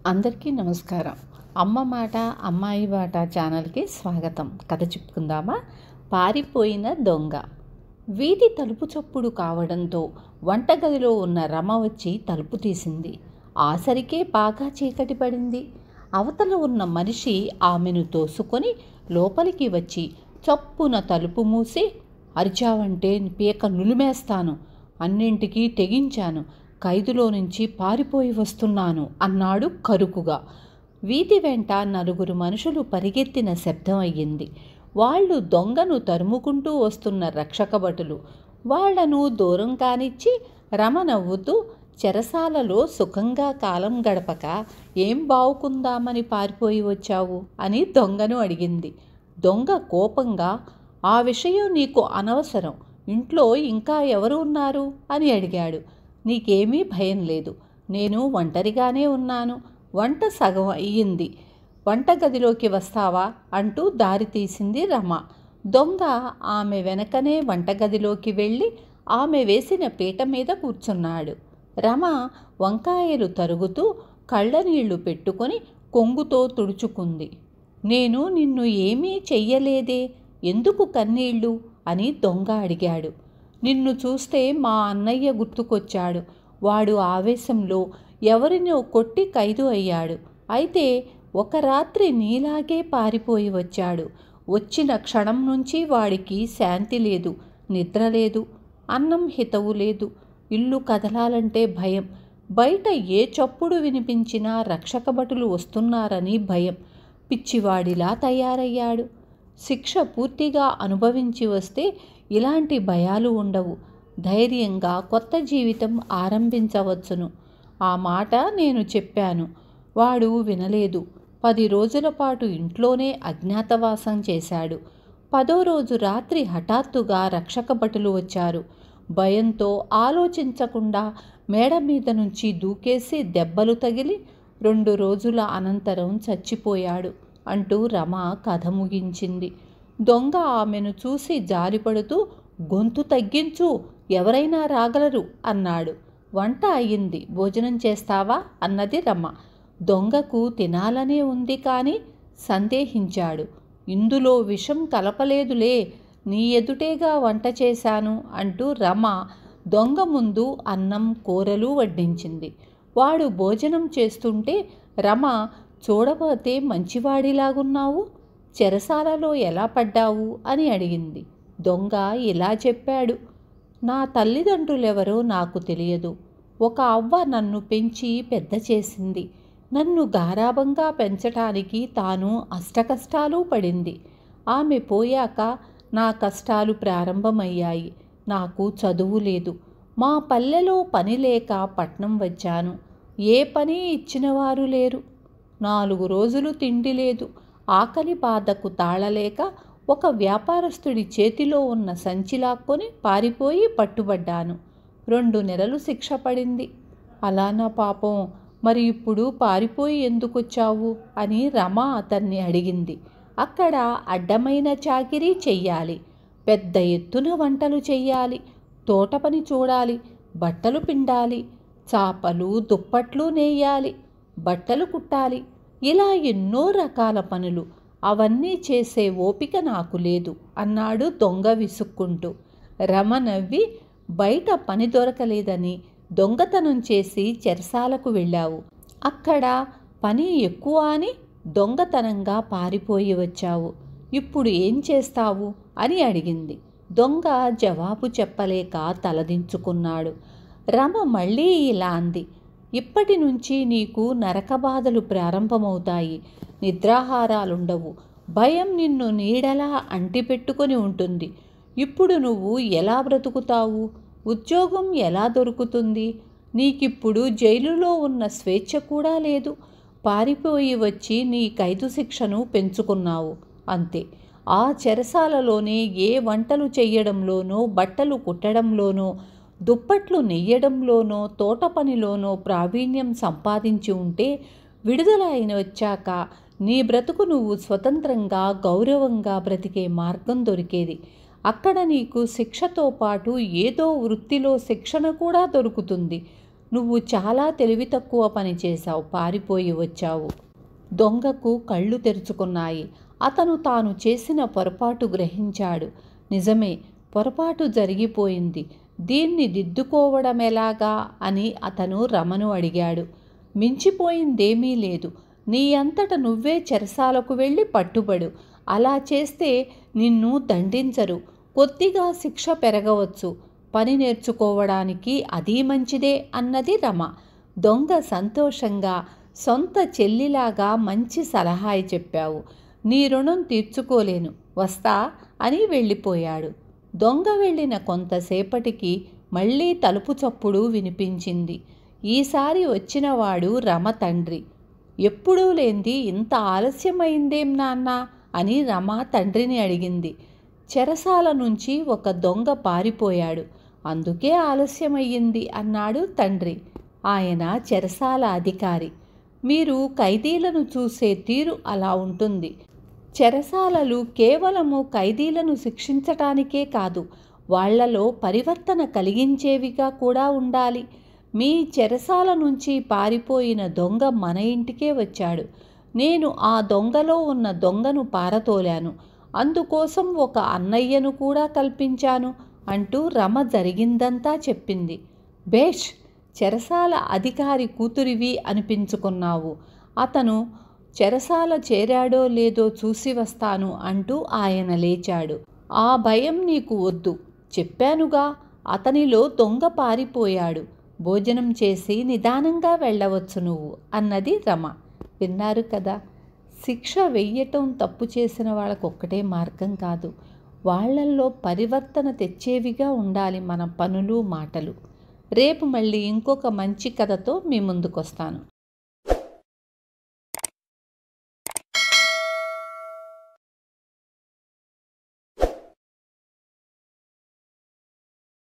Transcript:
అందరికీ నమస్కారం. అమ్మ మాట అమ్మాయి బాట ఛానల్కి స్వాగతం. కథ చెప్పుకుందామా? పారిపోయిన దొంగ. వీధి తలుపు చప్పుడు కావడంతో వంటగదిలో ఉన్న రమ వచ్చి తలుపు తీసింది. ఆసరికే బాగా చీకటి పడింది. అవతల ఉన్న మనిషి ఆమెను తోసుకొని లోపలికి వచ్చి చప్పున తలుపు మూసి, అరిచావంటే పీక నులిమేస్తాను, అన్నింటికీ తెగించాను, ఖైదులో నుంచి పారిపోయి వస్తున్నాను అన్నాడు కరుకుగా. వీధి వెంట నలుగురు మనుషులు పరిగెత్తిన శబ్దం అయ్యింది. వాళ్ళు దొంగను తరుముకుంటూ వస్తున్న రక్షక భటులు. వాళ్లను దూరం కానిచ్చి రమ నవ్వుతూ, చెరసాలలో సుఖంగా కాలం గడపక ఏం బావుకుందామని పారిపోయి వచ్చావు అని దొంగను అడిగింది. దొంగ కోపంగా, ఆ విషయం నీకు అనవసరం, ఇంట్లో ఇంకా ఎవరు ఉన్నారు అని అడిగాడు. నీకేమీ భయం లేదు, నేను ఒంటరిగానే ఉన్నాను, వంట సగం అయ్యింది, వంటగదిలోకి వస్తావా అంటూ దారి తీసింది రమ. దొంగ ఆమె వెనకనే వంటగదిలోకి వెళ్ళి ఆమె వేసిన పీట మీద కూర్చున్నాడు. రమ వంకాయలు తరుగుతూ కళ్ళనీళ్లు పెట్టుకొని కొంగుతో తుడుచుకుంది. నేను నిన్ను ఏమీ చెయ్యలేదే, ఎందుకు కన్నీళ్ళు అని దొంగ అడిగాడు. నిన్ను చూస్తే మా అన్నయ్య గుర్తుకొచ్చాడు. వాడు ఆవేశంలో ఎవరినో కొట్టి ఖైదు అయ్యాడు. అయితే ఒక రాత్రి నీలాగే పారిపోయి వచ్చాడు. వచ్చిన క్షణం నుంచి వాడికి శాంతి లేదు, నిద్ర లేదు, అన్నం హితవు లేదు, ఇల్లు కదలాలంటే భయం, బయట ఏ చప్పుడు వినిపించినా రక్షక భటులు వస్తున్నారని భయం. పిచ్చివాడిలా తయారయ్యాడు. శిక్ష పూర్తిగా అనుభవించి వస్తే ఇలాంటి భయాలు ఉండవు. ధైర్యంగా కొత్త జీవితం ఆరంభించవచ్చును. ఆ మాట నేను చెప్పాను. వాడు వినలేదు. 10 రోజుల పాటు ఇంట్లోనే అజ్ఞాతవాసం చేశాడు. 10వ రోజు రాత్రి హఠాత్తుగా రక్షక భటులు వచ్చారు. భయంతో ఆలోచించకుండా మేడ మీద నుంచి దూకేసి దెబ్బలు తగిలి 2 రోజుల అనంతరం చచ్చిపోయాడు అంటూ రమ కథ ముగించింది. దొంగ ఆమెను చూసి జాలిపడుతూ, గొంతు తగ్గించు, ఎవరైనా రాగలరు అన్నాడు. వంట అయ్యింది, భోజనం చేస్తావా అన్నది రమ. దొంగకు తినాలనే ఉంది కానీ సందేహించాడు. ఇందులో విషం కలపలేదులే, నీ ఎదుటేగా వంట చేశాను అంటూ రమ దొంగ ముందు అన్నం కూరలు వడ్డించింది. వాడు భోజనం చేస్తుంటే రమ, చూడబోతే మంచివాడిలాగున్నావు, చెరసాలలో ఎలా పడ్డావు అని అడిగింది. దొంగ ఇలా చెప్పాడు. నా తల్లిదండ్రులెవరో నాకు తెలియదు. ఒక అవ్వ నన్ను పెంచి పెద్ద చేసింది. నన్ను గారాబంగా పెంచటానికి తాను అష్టకష్టాలు పడింది. ఆమె పోయాక నా కష్టాలు ప్రారంభమయ్యాయి. నాకు చదువు లేదు. మా పల్లెలో పని లేక పట్నం వచ్చాను. ఏ పని ఇచ్చినవారు లేరు. 4 రోజులు తిండి లేదు. ఆకలి బాధకు తాళలేక ఒక వ్యాపారస్తుడి చేతిలో ఉన్న సంచిలాక్కొని పారిపోయి పట్టుబడ్డాను. 2 నెలలు శిక్ష పడింది. అలానా పాపం, మరి ఇప్పుడు పారిపోయి ఎందుకొచ్చావు అని రమ అతన్ని అడిగింది. అక్కడ అడ్డమైన చాకిరీ చెయ్యాలి, పెద్ద ఎత్తున వంటలు చెయ్యాలి, తోట పని చూడాలి, బట్టలు పిండాలి, చాపలు దుప్పట్లు నేయాలి, బట్టలు కుట్టాలి, ఇలా ఎన్నో రకాల పనులు. అవన్నీ చేసే ఓపిక నాకు లేదు అన్నాడు దొంగ విసుక్కుంటూ. రమ నవ్వి, బయట పని దొరకలేదని దొంగతనం చేసి చెరసాలకు వెళ్ళావు, అక్కడ పని ఎక్కువ అని దొంగతనంగా పారిపోయి వచ్చావు, ఇప్పుడు ఏం చేస్తావు అని అడిగింది. దొంగ జవాబు చెప్పలేక తలదించుకున్నాడు. రమ మళ్ళీ ఇలా అంది. ఇప్పటి నుంచి నీకు నరకబాధలు ప్రారంభమవుతాయి. నిద్రాహారాలుండవు. భయం నిన్ను నీడలా అంటిపెట్టుకొని ఉంటుంది. ఇప్పుడు నువ్వు ఎలా బ్రతుకుతావు? ఉద్యోగం ఎలా దొరుకుతుంది? నీకిప్పుడు జైలులో ఉన్న స్వేచ్ఛ కూడా లేదు. పారిపోయి వచ్చి నీ ఖైదు శిక్షను పెంచుకున్నావు అంతే. ఆ చెరసాలలోనే ఏ వంటలు చెయ్యడంలోనో, బట్టలు కుట్టడంలోనో, దుప్పట్లు నెయ్యడంలోనో, తోట పనిలోనో ప్రావీణ్యం సంపాదించి ఉంటే విడుదల అయిన వచ్చాక నీ బ్రతుకు నువ్వు స్వతంత్రంగా గౌరవంగా బ్రతికే మార్గం దొరికేది. అక్కడ నీకు శిక్షతో పాటు ఏదో వృత్తిలో శిక్షణ కూడా దొరుకుతుంది. నువ్వు చాలా తెలివి తక్కువ పని చేశావు, పారిపోయి వచ్చావు. దొంగకు కళ్ళు తెరుచుకున్నాయి. అతను తాను చేసిన పొరపాటు గ్రహించాడు. నిజమే, పొరపాటు జరిగిపోయింది. దీన్ని దిద్దుకోవడమెలాగా అని అతను రమను అడిగాడు. మించిపోయిందేమీ లేదు. నీ అంతట నువ్వే చెరసాలకు వెళ్ళి పట్టుబడు. అలా చేస్తే నిన్ను దండించరు. కొద్దిగా శిక్ష పెరగవచ్చు. పని నేర్చుకోవడానికి అది మంచిదే అన్నది రమ. దొంగ సంతోషంగా, సొంత చెల్లిలాగా మంచి సలహా చెప్పావు. నీ రుణం తీర్చుకోలేను, వస్తా అని వెళ్ళిపోయాడు. దొంగ వెళ్ళిన కొంతసేపటికి మళ్ళీ తలుపు చప్పుడు వినిపించింది. ఈసారి వచ్చినవాడు రమ తండ్రి. ఎప్పుడూ లేంది ఇంత ఆలస్యమైందేం నాన్న అని రమ తండ్రిని అడిగింది. చెరసాల నుంచి ఒక దొంగ పారిపోయాడు, అందుకే ఆలస్యమయ్యింది అన్నాడు తండ్రి. ఆయన చెరసాల అధికారి. మీరు ఖైదీలను చూసే తీరు అలా ఉంటుంది. చెరసాలలు కేవలము ఖైదీలను శిక్షించటానికే కాదు, వాళ్లలో పరివర్తన కలిగించేవిగా కూడా ఉండాలి. మీ చెరసాల నుంచి పారిపోయిన దొంగ మన ఇంటికే వచ్చాడు. నేను ఆ దొంగలో ఉన్న దొంగను పారతోలాను. అందుకోసం ఒక అన్నయ్యను కూడా కల్పించాను అంటూ రమ జరిగిందంతా చెప్పింది. బేష్, చెరసాల అధికారి కూతురివి అనిపించుకున్నావు. అతను చెరసాల చేరాడో లేదో చూసి వస్తాను అంటూ ఆయన లేచాడు. ఆ భయం నీకు వద్దు, చెప్పానుగా, అతనిలో దొంగ పారిపోయాడు. భోజనం చేసి నిదానంగా వెళ్ళవచ్చు నువ్వు అన్నది రమ. విన్నారు కదా, శిక్ష వెయ్యటం తప్పు చేసిన వాళ్ళకొక్కటే మార్గం కాదు, వాళ్ళల్లో పరివర్తన తెచ్చేవిగా ఉండాలి మన పనులు మాటలు. రేపు మళ్ళీ ఇంకొక మంచి కథతో మీ ముందుకొస్తాను.